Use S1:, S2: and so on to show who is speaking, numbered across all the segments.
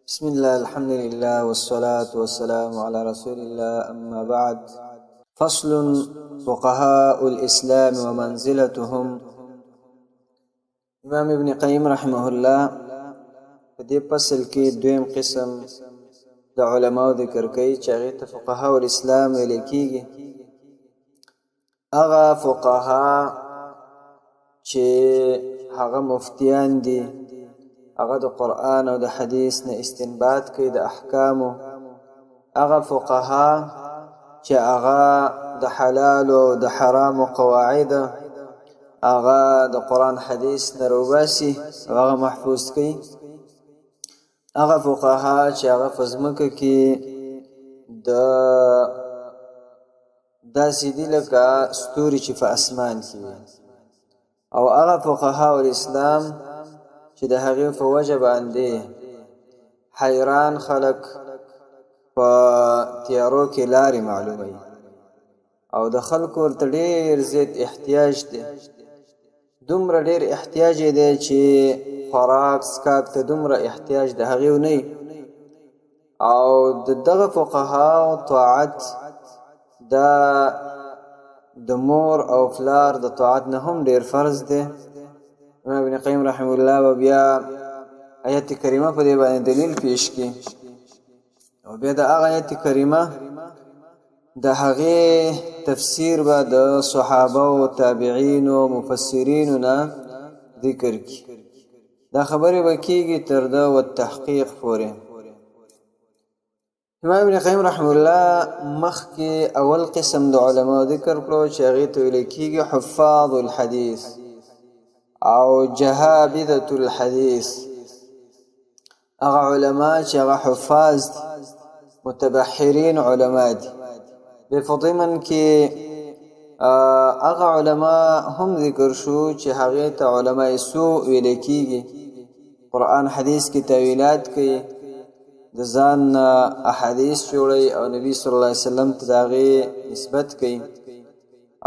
S1: بسم الله الحمد لله والصلاة والسلام على رسول الله أما بعد. فصل: فقهاء الإسلام ومنزلتهم. امام ابن قیم رحمه الله په دې فصل کې دویم قسم د علماو ذکر کوي چې هغه ته فقهاء الاسلام ویل کېږي. هغه فقها چې هغه مفتیان دي، هغه د قرآن او د حدیث نه استنباط کوي د احکامو. هغه فقها چې هغه د حلال او د حرام قواعد هغه د قرآن حدیث نه روباسي او هغه محفوظ کوي. هغه فقها چې هغه په ځمکه کې د داسې دي لکه ستوري چې په اسمان کې وي، او هغه فقها الاسلام چې د هغې په وجه باندې حیران خلک په تیارو کې لارې معلوموي، او د خلکو ورته ډېر زیات احتیاج دی. دومره ډېر احتیاج دی چې خوراک څښاک ته دومره احتیاج د هغې نه، او د دغه فقهاو طاعت د مور او پلار د طاعت نه هم ډېر فرض دی. امام ابن قیم رحمه الله و بیا آیت کریمه په دې باندې دلیل پیش کړي، او بیا د هغه آیت کریمه د هغې تفسیر به د صحابه او تابعین او مفسرین نه ذکر کړي. دا خبرې به کېږي تر د والتحقیق پورې. امام ابن قیم رحمه الله مخکې اول قسم د علماء ذکر کړو چې هغې ته ویل کېږي حفاظ الحدیث او جهابذة الحدیث. هغه علماء چې هغه حفاظ دي، متبحرین علماء دي. په ضمن کې هغه علماء هم ذکر شو چې هغې ته علماء سوء ویل کېږي. قرآن حدیث کې تاویلات کوي، د ځان احادیث جوړوي او نبی صلی الله علیه وسلم ته د هغې نسبت کوي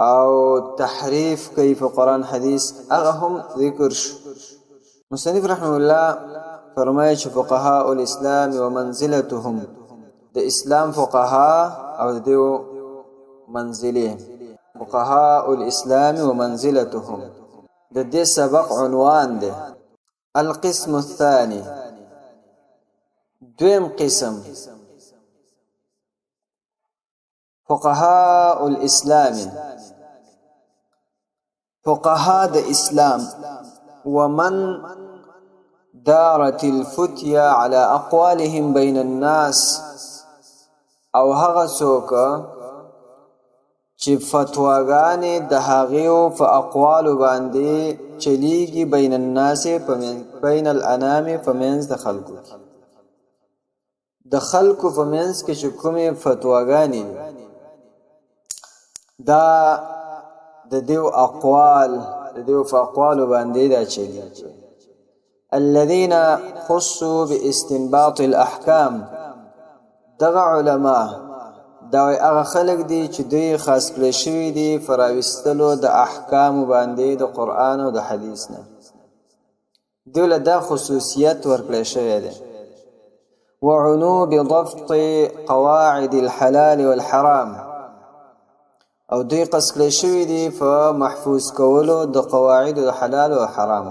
S1: او تحریف کوي په قرآن حدیث. هغه هم ذکر شو. مصنف رحمه الله فرمایي چې فقهاء الاسلام و منزلتهم، د اسلام فقها او د دیو منزله. فقهاء الاسلام و منزلتهم د دې سبق عنوان دی. القسم الثاني، دویم قسم، فقهاء الاسلام، فقهاء د اسلام. ومن دارت الفتيا على اقوالهم بين الناس، او هغه څوک چې فتواګانې د هغیو په اقوالو باندې چلیږي بین الناس، بین الانام، په منځ د خلکو کې. د خلکو په منځ کې چې کومې فتواګانې دي، دا د دیو اقوال، د دیو په اقوالو باندې دا چلیږي. الذين خصوا باستنباط الاحکام، دغه علماء دا هغه خلک دي چې دوی خاص کړی شوي دي په راویستلو د احکامو باندې د قرآن او د حدیث نه. دوی له دا خصوصیت ورکړی شوی دی. وعنوا بضبط قواعد الحلال والحرام، او دوی قصد کړی شوي دي په محفوظ کولو د قواعد د حلال او حرام.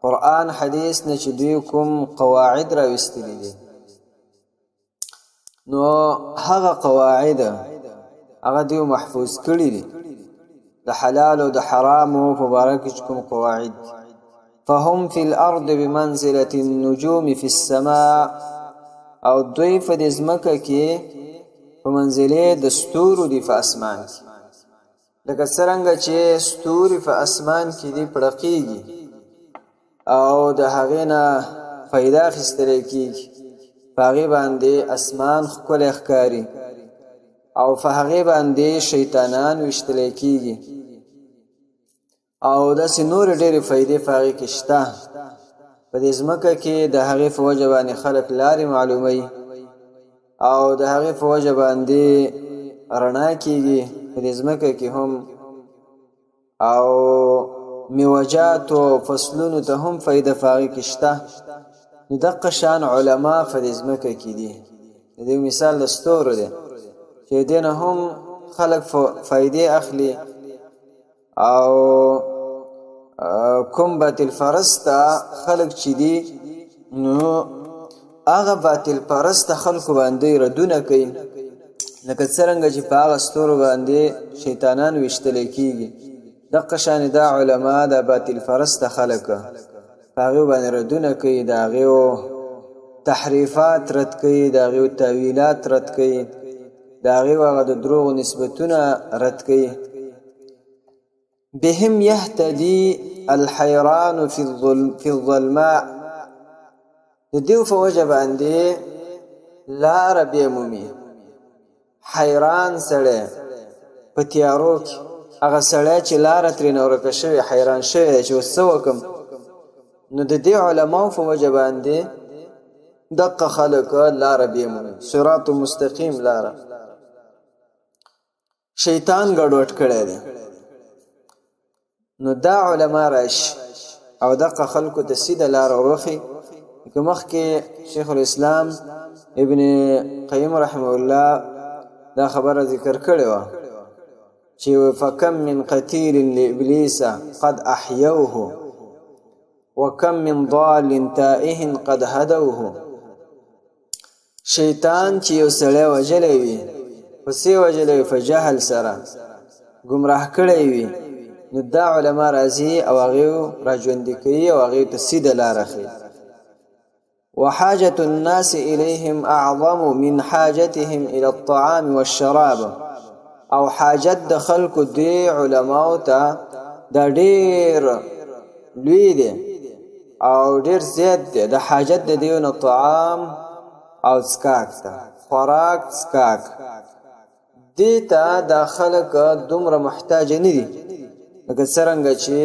S1: قرآن حدیث نه چې دوی کوم قواعد راویستلي دي، نو هغه قواعد هغه دوی محفوظ کړي دي. د حلال او د حرامو په باره کې کوم قواعد. فهم فی الارض بمنزلة النجوم فی السماء، او دوی په دې ځمکه کې په منزلې د ستورو دي په اسمان کې. لکه څرنګه چې ستوري په اسمان کې دي پړقېږي او د هغې نه فایده اخیستلی کېږي، په هغې باندې اسمان ښکلی ښکاري او په هغې باندې شیطانان ویشتلی کېږي، او داسې نورې ډېرې فایدې په هغې کې شته. په دې ځمکه کې د هغې په وجه باندې خلک لارې معلوموي، او د هغې په وجه باندې رڼا کېږي په دې ځمکه کې هم، او میوجات او فصلونو ته هم فایده په هغې کې شته. نو دغه شان علما په دې ځمکه کې دي. د دې مثال د ستورو دی چې دې نه هم خلک فایدې اخلي او کوم باطل پرسته خلک چې دي نو هغه باطل پرسته خلکو باندې ردونه کوي، لکه څرنګه چې په هغه ستورو باندې شیطانان ویشتل کېږي. دغه شان دا علما د باطل پرسته خلک په هغې باندې ردونه کوي، د هغې تحریفات رد کوي، د هغې تاویلات رد کوي، د هغې هغه د دروغو نسبتونه رد کوي. بهم یهتدي الحیران فی الظلماء، د دیو په وجه باندې لاره بیا مومي. حیران سړی په تیارو کې، هغه سړی چې لاره ترېنه ورکه شوې حیران شوی دی چې اوس څه وکړم. نو د دې علماو په وجه باندې دقه خلک لاره بیا مومي، صراط مستقیم لاره. شیطان ګډوډ کړی دی. نو دا علما راشي او دغه خلکو ته سیده لاره وروښي. که مخکې شیخ الاسلام ابن قیم رحمه الله دا خبره ذکر کړې وه چې فکم من قتیل لابلیس قد احیوه وکم من ضال تائه قد هدوه. شیطان چې یو سړی وژلی وي، پسې وژلی وي په جهل سره ګمراه کړی وي، نو دا علما راځي او هغې راژوندي کوي او هغې ته سیده لاره ښیي. وحاجة الناس إليهم أعظم من حاجتهم إلى الطعام والشراب، او حاجت د خلکو دې علماو ته دا ډېر لوی دی او ډېر زیات دی. د حاجت د دیو نه طعام او څکاک ته، خوراک څکاک، دې ته دا خلک دومره محتاج نه دي لکه څرنګه چې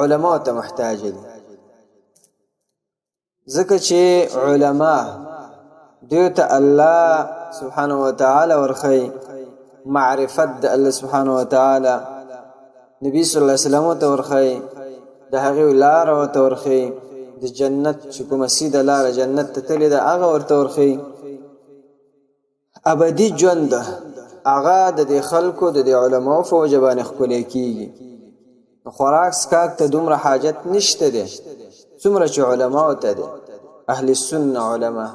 S1: علماو ته محتاج دي. ځکه چې علما دیو ته الله سبحانه وتعالی ورخی، معرفت د الله سبحانه وتعالی، نبی صلی الله علیه وسلم ته ورخی، د هغې لاره ورته ورخی، د جنت چې کومه سیده لاره جنت ته تللې ده هغه ورته ورخی. ابدي ژوند هغه د دې خلکو د دې علماو په وجه باندې ښکلی کېږي. خوراک څکاک ته دومره حاجت نشته دی څومره چې علماو ته دی، اهل السنه علما.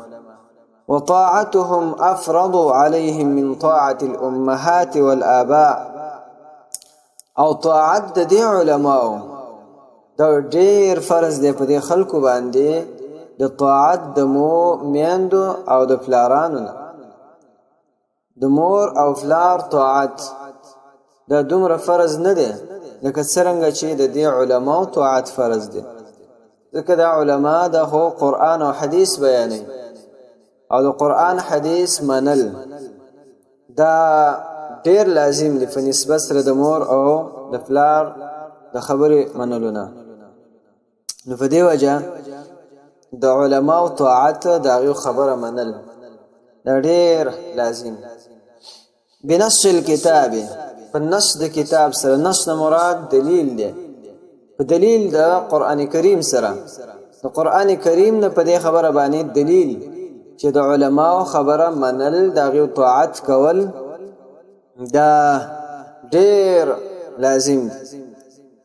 S1: وطاعتهم افرض عليهم من طاعة الامهات والآباء، او طاعت د دې علماو دا ډېر فرض دی په دې خلکو باندې د طاعت د میندو او د پلارانو نه. د مور او پلار طاعت دا دومره فرض نه دی لکه څرنګه چې د دې علماو طاعت فرض دی. ځکه دا علما دا خو قرآن او حدیث بیانوي او د قرآن حدیث منل دا ډېر لازم دی په نسبت سره د مور او د پلار د خبرې منلو نه. نو په دې وجه د علماو طاعت د هغې خبره منل دا ډېر لازم. بنص الکتاب، په نص د کتاب سره، نص نه مراد دلیل دی، په دلیل د قرآن کریم سره. د قرآن کریم نه په دې خبره باندې دلیل چې د علماو خبره منل د هغې طاعت کول دا ډېر لازم دی.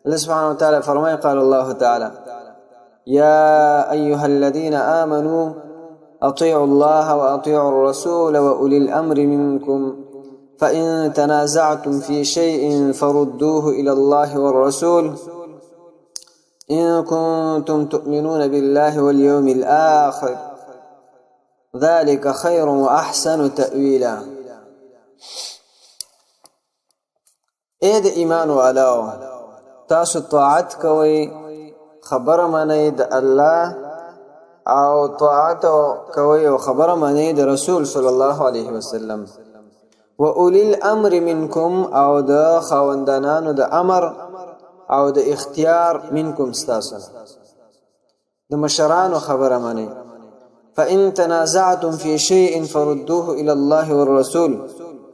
S1: الله سبحانه وتعالى فرمایي قال الله تعالى يا أيها الذين آمنوا أطيعوا الله وأطيعوا الرسول وأولي الأمر منكم فإن تنازعتم في شيء فردوه إلى الله والرسول إن كنتم تؤمنون بالله واليوم الآخر ذلك خير وأحسن تأويلا. اے د ایمان والاو، تاسو طاعت کوئ، خبره منئ د الله او طاعت کوئ او خبره منئ د رسول صلی الله علیه وسلم. و اولی الامر منکم، او د خاوندانانو د امر او د اختیار منکم ستاسو د مشرانو خبره منئ. فإن تنازعتم في شيء فردوه إلى الله والرسول،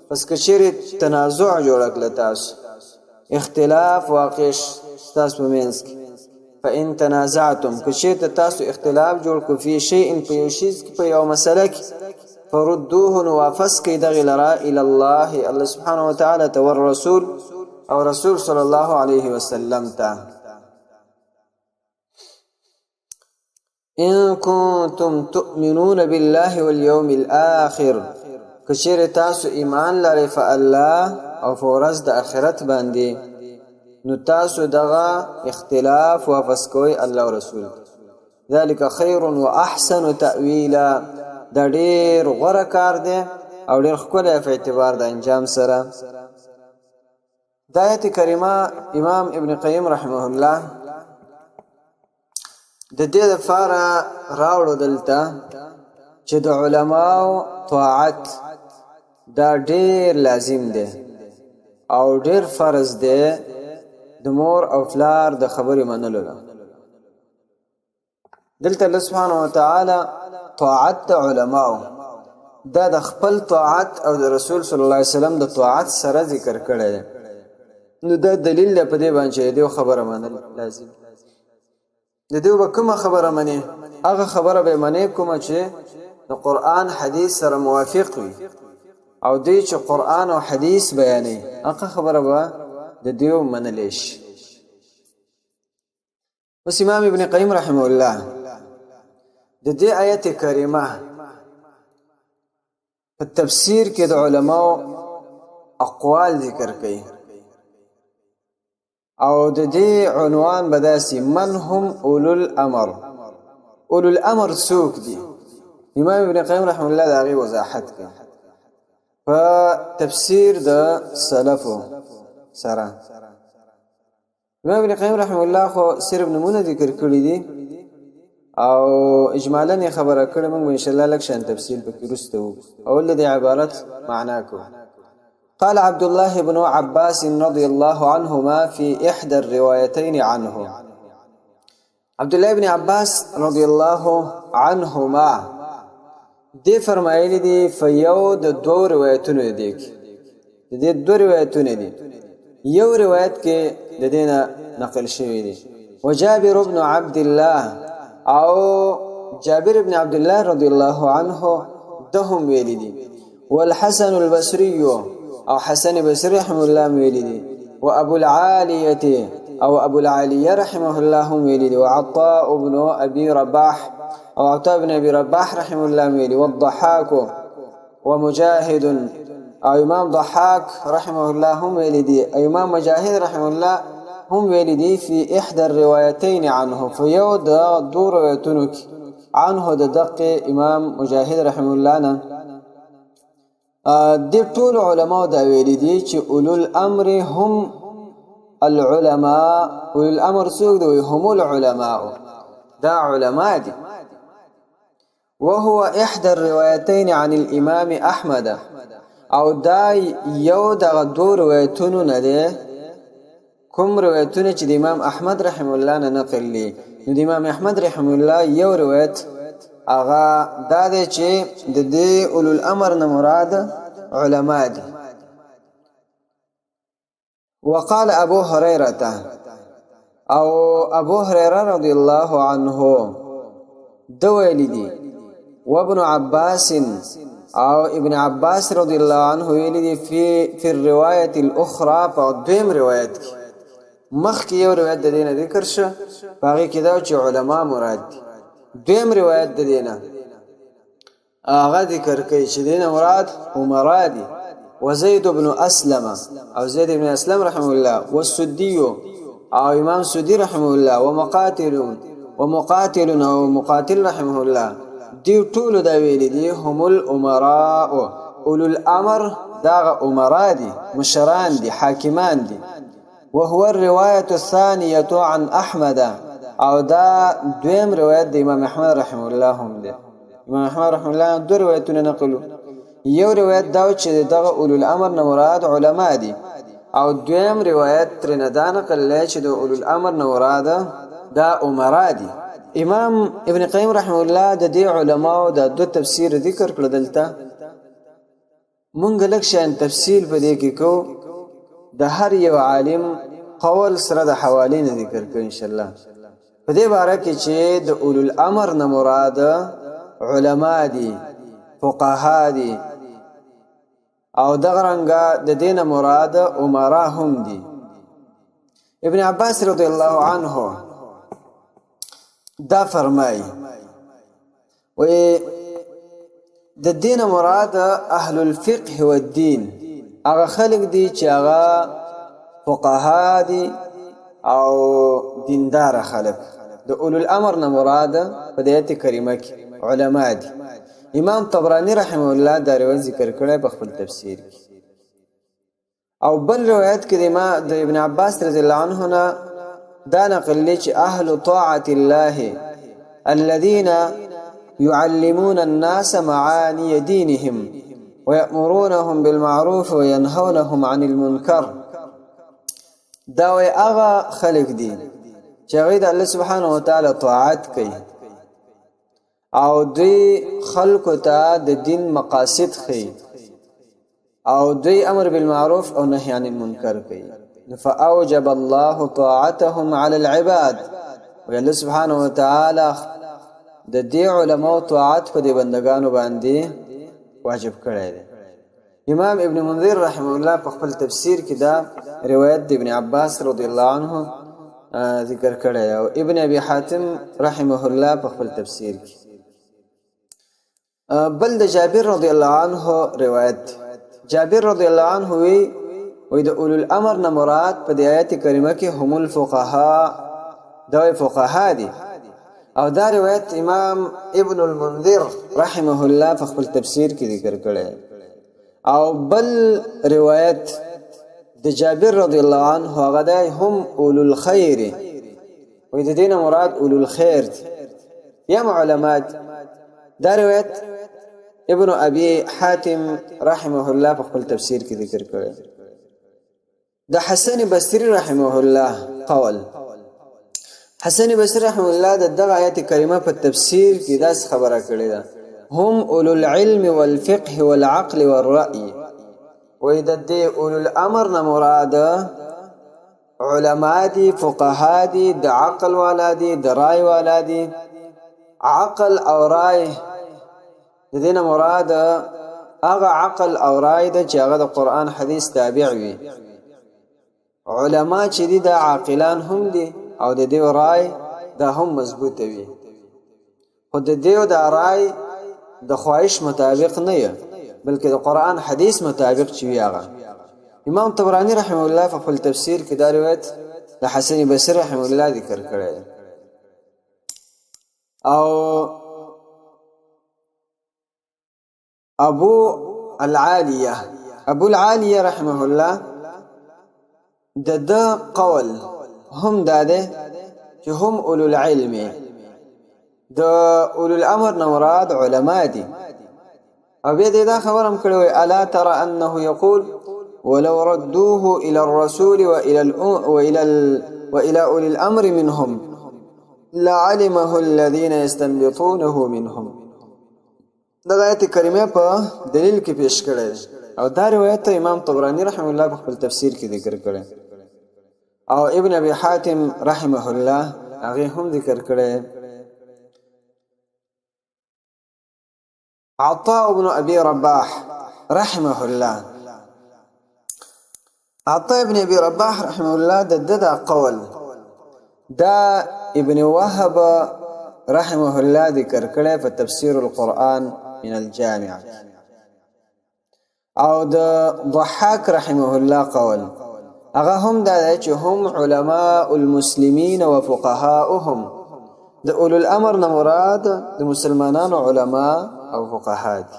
S1: پس که چیرې تنازع جوړه کړه، تاسو اختلاف واقع ستاسو په منځ کې، فإن تنازعتم کچېرته تاسو اختلاف جوړ کو فی شیء په یو شی کې په یو مسله کې فردوه نو واپس کړئ دغه لرا الی الله الله سبحانه وتعالى ته والرسول او رسول صلی الله علیه وسلم ته ان کنتم تؤمنون بالله واليوم الاخر کچېرته تاسو ایمان لرئ په الله او په ورځ د آخرت باندې نو تاسو دغه اختلاف واپس کوئ الله او رسول ذلك خير واحسن تأويلا دا ډیر غوره کار دی او ډیر ښکلی په اعتبار د انجام سره د آیت کریمه امام ابن قیم رحمه الله د دې لپاره راوړو دلته چې د علماو طاعت دا ډیر لازم دی او ډیر فرض دی د مور او پلار د خبرې منلو ده دلته الله سبحانه وتعالى طاعت د علماو دا د خپل طاعت او د رسول صلی الله علیه وسلم د طاعت سره ذکر کړی دی نو دا دلیل دی په دې باندې چې دیو خبره منل لازم د دیو به کومه خبره منی هغه خبره به منی کومه چې د قرآن حدیث سره موافق وي او دی چې قرآن او حدیث بیانې هغه خبره به د دیو منلی شي اوس امام ابن قیم رحمه الله د دې آیت کریمه په تفسیر کې د علماو اقوال ذکر کړي او د دې عنوان بداسي من هم اولو الامر اولو الامر څوک دي امام ابن قیم رحمه الله دا غي وضاحت کوي په تفسیر د سلفو سره امام ابن قیم رحمه الله خو صرف نمونه ذکر کړی دي او اجمالا خبره کړم موږ ان شاء الله لکشن تفصیل پکې رسته او له دې عبارت معنا کو قال عبد الله بن عباس رضي الله عنهما في احدى الروايتين عنه عبد الله بن عباس رضي الله عنهما دې فرمایلی دي فیو د دوه روایتونو دي دې دوه روایتونه دي یو روایت کې د دینه نقل شوی دی وجابر بن عبد الله او جابر بن عبد الله رضی الله عنه دهم ویلی دي والحسن البصري او حسن بصري رحمه الله ویلی دي وابو العاليه او ابو العاليه رحمه الله ویلی دي وعطاء بن ابي رباح او عطاء بن ابي رباح رحمه الله ویلی والضحاك ومجاهد او امام ضحاك رحمه الله هم ویلی او امام مجاهد رحمه الله هم ویلی في احدى الروايتين عنه فيو د دو روایتونو عنه د دقه امام مجاهد رحمه الله نه د ټول علماء دا ویلی دي چې اولو الامر هم العلماء اولو الامر څوک دي هم العلماء دا علماء دي وهو احدى الروايتين عن الامام احمد او دا یو د دو روایتونو نه دي کوم روایتونه چې د امام احمد رحم الله نه نقل دي نو د امام احمد رحم الله یو روایت هغه دا دی چې د دې اولو الامر نه مراد علما دي وقال ابو هريره او ابو هريره رضی الله عنه دویلی دي وابن عباس او ابن عباس رضی الله عنه ویلی دي في الروايه الاخرى په دویم روایت کې مخکې یو روایت د دینه ذکر شو باقي کې دا چې علما مراد دي دویم روایت د دینه هغه ذکر کوي چې دینه مراد عمر دي وزيد بن اسلم او زيد بن اسلم رحمه الله والسدي او امام سدي رحمه الله ومقاتل او مقاتل رحمه الله دی ټول دا ویل دي هم الامراء اولو الامر دا امراء دي مشران دي حاکمان دي وهو الروايه الثانيه عن احمد او دا دویم روایت د امام احمد رحمه الله هم دي امام احمد رحمه الله دو روایتونه نقلو یو روایت دا چې دغه اولو الامر نه مراد علما دي او دویم روایت تر نه دا نقل چې د اولو الامر نه مراد دا امراء دي امام ابن قیم رحمه الله د دې علماو د دو تفسیر ذکر کړل دلته مونږ لکشان تفصیل په دې کې کو د هر یو عالم قول سره د حوالې ذکر کوي ان شاء الله په دې باره کې چې د اولو الامر نه مراد علما دي، فقها دي، او دغه رنګه د دین مراد عمرا هم دي. ابن عباس رضی الله عنه دا فرمای وی د دین مراد اهل الفقه والدین، هغه خلق دي چې هغه فقها دي او دیندار خلق. د اولو الامر نه مراد په آیت کریمه کې علما دي. امام طبرانی رحمه الله دا روایت ذکر کړی په خپل تفسیر کې. او بل روایت کې د ابن عباس رضی الله عنه نه دا نقل لري چې اهل طاعة الله الذين يعلمون الناس معاني دينهم ويأمرونهم بالمعروف وينهونهم عن المنكر. دا وی هغه خلق دي چې هغه د الله سبحانه وتعالى طاعت کوي او دوی خلقو ته د دین مقاصد ښيي او دوی امر بالمعروف او نهي عن المنکر کوي. فاوجب الله طاعتهم على العباد. والله سبحانه وتعالى د دې علماء طاعت په دې بندگانو باندې واجب کړی دی. امام ابن منذر رحمه الله په خپل تفسیر کې دا روایت د ابن عباس رضی الله عنه ذکر کړی او ابن ابي حاتم رحمه الله په خپل تفسیر کې. بل د جابر رضی الله عنه روایت، جابر رضی الله عنه وی د اولو الامر نه مراد په دې آیت کریمه کې هم الفقهاء، دا فقها دي. او دا روایت امام ابن المنذر رحمه الله په خپل تفسیر کې ذکر کړی. او بل روایت د جابر رضی الله عنه هغه دی هم اولو الخير، وی د دینه مراد اولو الخير دي یا علماء. دا روایت ابن ابي حاتم رحمه الله په خپل تفسیر کې ذکر کړی. د حسن بصری رحمه الله قول، حسن بصری رحمه الله د دغه آیت کریمه په تفسیر کې داس خبره کړې ده، هم اولو العلم والفقه والعقل والرأي. وې د دې اولو الامر نه مراد علما دي، فقها دي، د عقل والا دي، د رای والا دي. عقل او رای د دې نه مراد هغه عقل او رای ده چې هغه د قرآن حدیث تابع وي. علما چې دي د عاقلان هم دي او د دې رای دا هم مضبوطه وي، خو د دې د رای د خواهش مطابق نه وي بلکې د قرآن حدیث مطابق چې وي. هغه امام طبرانی رحمه الله په خپل تفسیر کې دا روایت د حسن بصری رحمه الله ذکر کړی. او ابو العالیه رحمه الله د قول هم داده چې هم اولو العلم، د اولو الامر نه مراد علما دي. او بیا دا خبر هم کړی وی الا ترى انه يقول ولو ردوه الى الرسول والى اولي الامر منهم لعلمه الذين يستنبطونه منهم. دا آیت کریمه په دلیل کې پیش کړی او دا روایت امام طبرانی رحمه الله په خپل تفسیر کې ذکر کړی او ابن ابي حاتم رحمه الله هغه هم ذکر کړی. عطاء بن ابي رباح رحمه الله، عطاء ابن ابي رباح رحمه الله د قول دا ابن وهب رحمه الله ذکر کړی په تفسیر القرآن من الجامع. او د ضحاک رحمه الله قول هغه هم دا چې هم علماء المسلمین وفقهاؤهم. د اولو الامر نه مراد د مسلمانانو علما او فقها دي.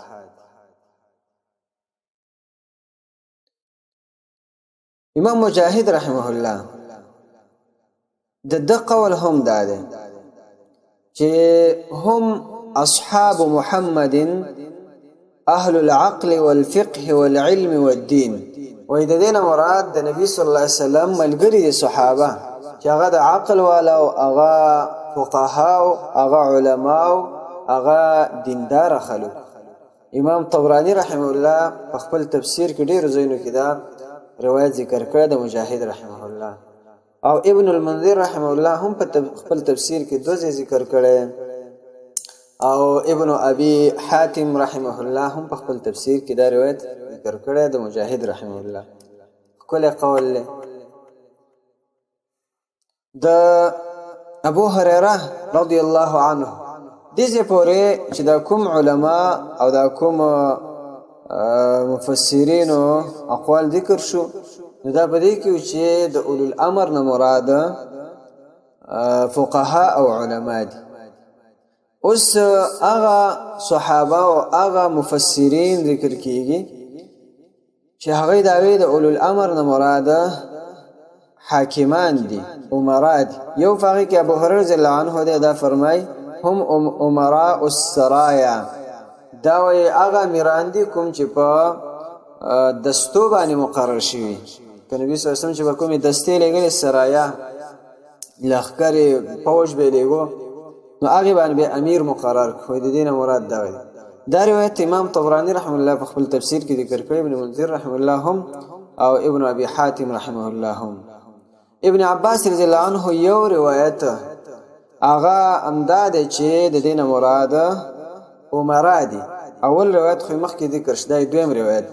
S1: امام مجاهد رحمه الله د قول هم دا ده چې هم اصحاب محمد اهل العقل والفقه والعلم والدين. وې د دینه مراد د نبی صلی الله علیه وسلم ملګری صحابه چې هغه د عقل والا او هغه فقها او هغه علما او هغه دیندار خلک. امام طبرانی رحمه الله په خپل تفسیر کې ډیر ځایونو کې دا روایت ذکر کړی د مجاهد رحمه الله او ابن المنذر رحمه الله هم په خپل تفسیر کې دوه ذکر کړي او ابن ابي حاتم رحمه الله هم په خپل تفسیر کې دا روایت ذکر کړی د مجاهد رحمه الله کله قول له د ابو هريره رضی الله عنه دې پورې چې دا کوم علما او دا کوم مفسرین اقوال ذکر شو نو دا په دې کې چې د اولو الامر نه مراد فقها او علما دي اوس هغه صحابه او هغه مفسرین ذکر کیږي چې هغه داوی د اولو الامر نه مراد حاکمان دي امراء دي یو فقيه کې ابو هريره رضی الله عنه دا فرمای هم امراء السرايا دا وی هغه میران دي کوم چې په دستو باندې مقرر شوی که نبی صلی الله علیه وسلم چې کومې دستې لګلې سرایا لخر فوج به لګو نو هغه باندې به امیر مقرر خو د دینه مراد دا وی دا روایت امام طبرانی رحمه الله په خپل تفسیر کې ذکر کړی ابن منذر رحمه الله هم او ابن ابي حاتم رحمه الله هم ابن عباس رضی الله عنه یو روایت هغه امداد چې د دینه مراد عمره دي اول روایت خو مخکې ذکر شوی دویم روایت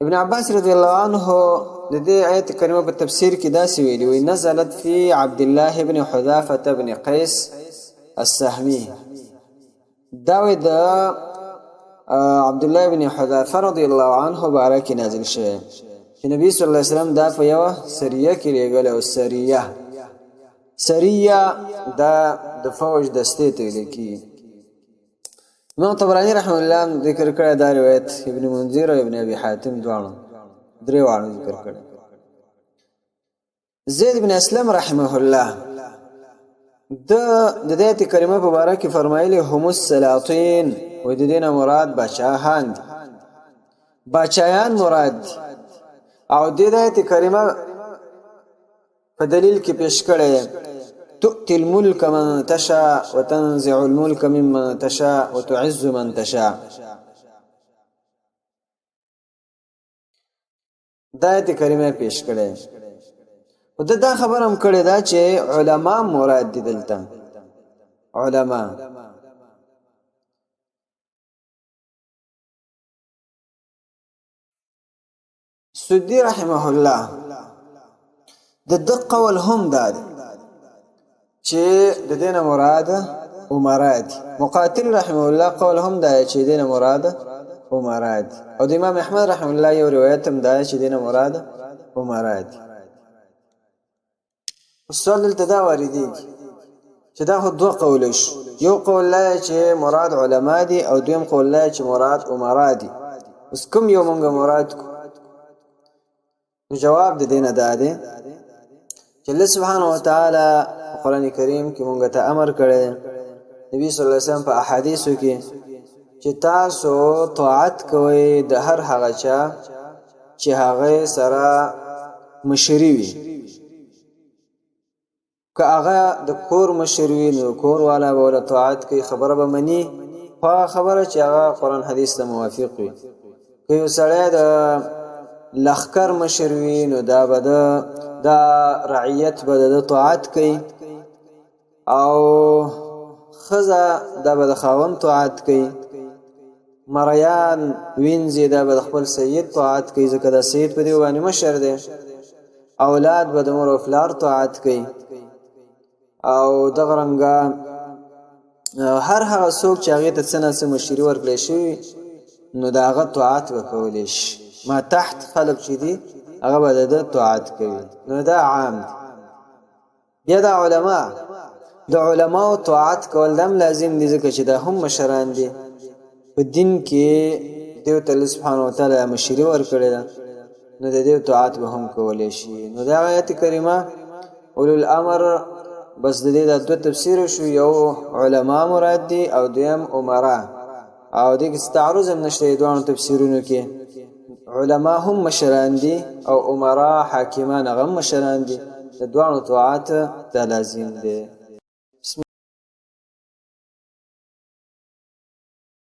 S1: ابن عباس رضی الله عنه د دې آیت کریمه په تفسیر کې دا ویلي وي نزلت فی عبد الله ابن حذافه ابن قیس السهمی دا د عبد الله ابن حذافه رضی الله عنه بارک نازل شوی چې نبی صلی الله علیه وسلم دا په یو سریه کې لګل او سریه دا د فوج دستې ته لیکي امام طبرانی رحمه الله ذکر کړی دا روایت ابن منذر او ابن ابي حاتم درې واړو ذکر کړی زید بن اسلم رحمه الله د آیت کریمه په اړه کې فرمایلی هم السلاطین و د دینه مراد بچاهان دي بچایان مراد دي او د آیت کریمه په دلیل کې پیش کړی تؤتي الملك من تشاء وتنزع الملك ممن تشاء وتعز من تشاء دا آیت کریمه پیش کړی او دا خبر هم کړی دا چې علما مراد دي دلته علما سدي رحمه الله د قول هم دا دی چې د دینه مراد عمره دي مقاتل رحمه الله قول هم دا چې د دینه مراد عمره دي او د امام احمد رحمه الله یو روایت هم دا چې د دینه مراد عمره دي السؤال دلته دا واردی چې دا خو دوه قول شو یو قول لا چې مراد علما دي او دویم قول لا چې مراد عمره دي اوس کوم یو مونږه مراد کو جواب د دینه دا دی چې الله سبحانه وتعالى قرآن کریم کې مونږ ته امر کړی نبی صلی الله علیه وسلم په احادیثو کې چې تاسو طاعت کوئ د هر هغه چا چې هغه سره مشری وي که هغه د کور مشر وي نو کور والا به ورته طاعت کوي خبره به مني خو خبره چې هغه قرآن حدیث ته موافق وي که یو سړی د لخکر مشر وي نو دا رعیت به د طاعت کوي او خزه دا به د خاوند طاعت کوي مریان وینځي دا به د خپل سید طاعت کوي ځکه دا سید په دې باندې مشر دی اولاد به د مور او پلار طاعت کوي او دغه رنګه هر هغه څوک چې هغې ته څه نه څه مشري ورکړی شوي نو د هغه طاعت به کولی شي ما تحت خلق چې دي هغه به د طاعت کوي نو دا عام دی بیا د علماو طاعت کول دم لازم دي ځکه چې دا هم مشران دي په دین کې دیو ته الله سبحانه وتعالی مشري ورکړې ده نو د دې طاعت به هم کولی شي نو دا آیت کریمه اولو الامر بس د دې د دوه تفسیر شو یو علما مراد دي او دویم عمره او دغه تعارض هم نشته دوه تفسیرونو کې علما هم مشران دي او عمره حاکمان هم مشران دي د دوه طاعت د لازم دي